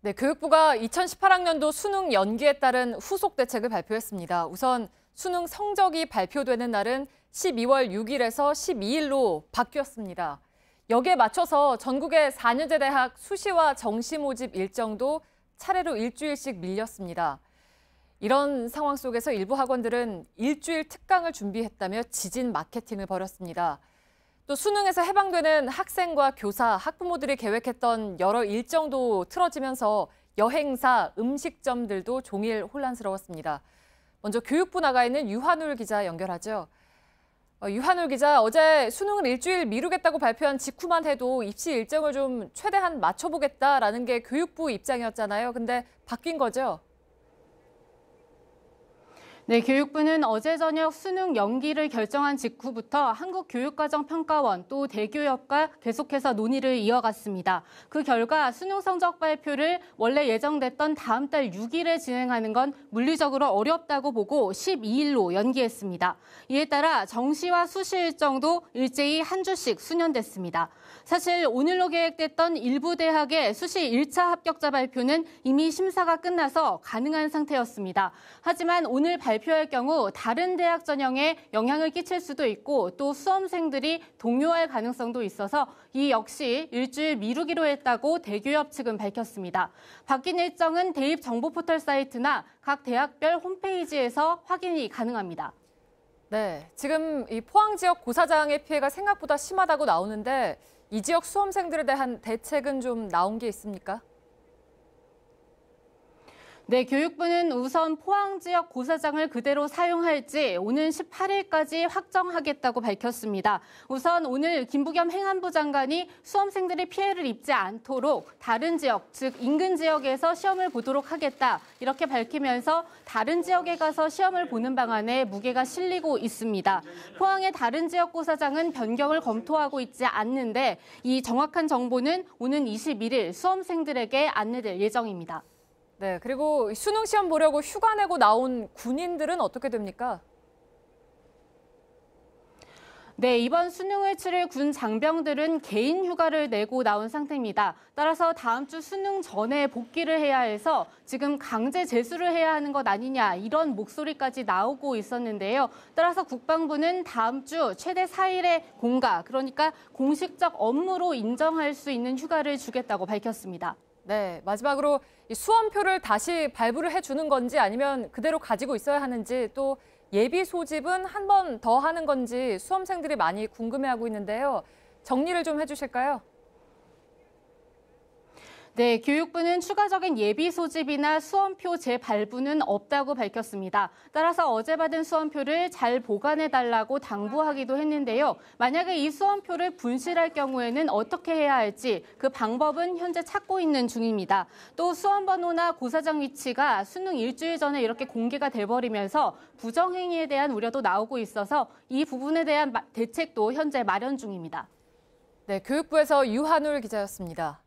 네, 교육부가 2018학년도 수능 연기에 따른 후속 대책을 발표했습니다. 우선 수능 성적이 발표되는 날은 12월 6일에서 12일로 바뀌었습니다. 여기에 맞춰서 전국의 4년제 대학 수시와 정시 모집 일정도 차례로 일주일씩 밀렸습니다. 이런 상황 속에서 일부 학원들은 일주일 특강을 준비했다며 지진 마케팅을 벌였습니다. 또 수능에서 해방되는 학생과 교사, 학부모들이 계획했던 여러 일정도 틀어지면서 여행사, 음식점들도 종일 혼란스러웠습니다. 먼저 교육부 나가 있는 유한울 기자 연결하죠. 유한울 기자, 어제 수능을 일주일 미루겠다고 발표한 직후만 해도 입시 일정을 좀 최대한 맞춰보겠다라는 게 교육부 입장이었잖아요. 근데 바뀐 거죠? 네, 교육부는 어제 저녁 수능 연기를 결정한 직후부터 한국교육과정평가원 또 대교협과 계속해서 논의를 이어갔습니다. 그 결과 수능 성적 발표를 원래 예정됐던 다음 달 6일에 진행하는 건 물리적으로 어렵다고 보고 12일로 연기했습니다. 이에 따라 정시와 수시 일정도 일제히 한 주씩 수년됐습니다. 사실 오늘로 계획됐던 일부 대학의 수시 1차 합격자 발표는 이미 심사가 끝나서 가능한 상태였습니다. 하지만 오늘 발표할 경우 다른 대학 전형에 영향을 끼칠 수도 있고 또 수험생들이 동요할 가능성도 있어서 이 역시 일주일 미루기로 했다고 대교협 측은 밝혔습니다. 바뀐 일정은 대입 정보 포털 사이트나 각 대학별 홈페이지에서 확인이 가능합니다. 네, 지금 이 포항 지역 고사장의 피해가 생각보다 심하다고 나오는데 이 지역 수험생들에 대한 대책은 좀 나온 게 있습니까? 네, 교육부는 우선 포항 지역 고사장을 그대로 사용할지 오는 18일까지 확정하겠다고 밝혔습니다. 우선 오늘 김부겸 행안부 장관이 수험생들이 피해를 입지 않도록 다른 지역, 즉 인근 지역에서 시험을 보도록 하겠다 이렇게 밝히면서 다른 지역에 가서 시험을 보는 방안에 무게가 실리고 있습니다. 포항의 다른 지역 고사장은 변경을 검토하고 있지 않는데 이 정확한 정보는 오는 21일 수험생들에게 안내될 예정입니다. 네, 그리고 수능 시험 보려고 휴가 내고 나온 군인들은 어떻게 됩니까? 네, 이번 수능을 치를 군 장병들은 개인 휴가를 내고 나온 상태입니다. 따라서 다음 주 수능 전에 복귀를 해야 해서 지금 강제 재수를 해야 하는 것 아니냐 이런 목소리까지 나오고 있었는데요. 따라서 국방부는 다음 주 최대 4일의 공가, 그러니까 공식적 업무로 인정할 수 있는 휴가를 주겠다고 밝혔습니다. 네, 마지막으로 이 수험표를 다시 발부를 해주는 건지 아니면 그대로 가지고 있어야 하는지 또 예비 소집은 한 번 더 하는 건지 수험생들이 많이 궁금해하고 있는데요. 정리를 좀 해주실까요? 네, 교육부는 추가적인 예비 소집이나 수험표 재발부는 없다고 밝혔습니다. 따라서 어제 받은 수험표를 잘 보관해달라고 당부하기도 했는데요. 만약에 이 수험표를 분실할 경우에는 어떻게 해야 할지 그 방법은 현재 찾고 있는 중입니다. 또 수험번호나 고사장 위치가 수능 일주일 전에 이렇게 공개가 돼버리면서 부정행위에 대한 우려도 나오고 있어서 이 부분에 대한 대책도 현재 마련 중입니다. 네, 교육부에서 유한울 기자였습니다.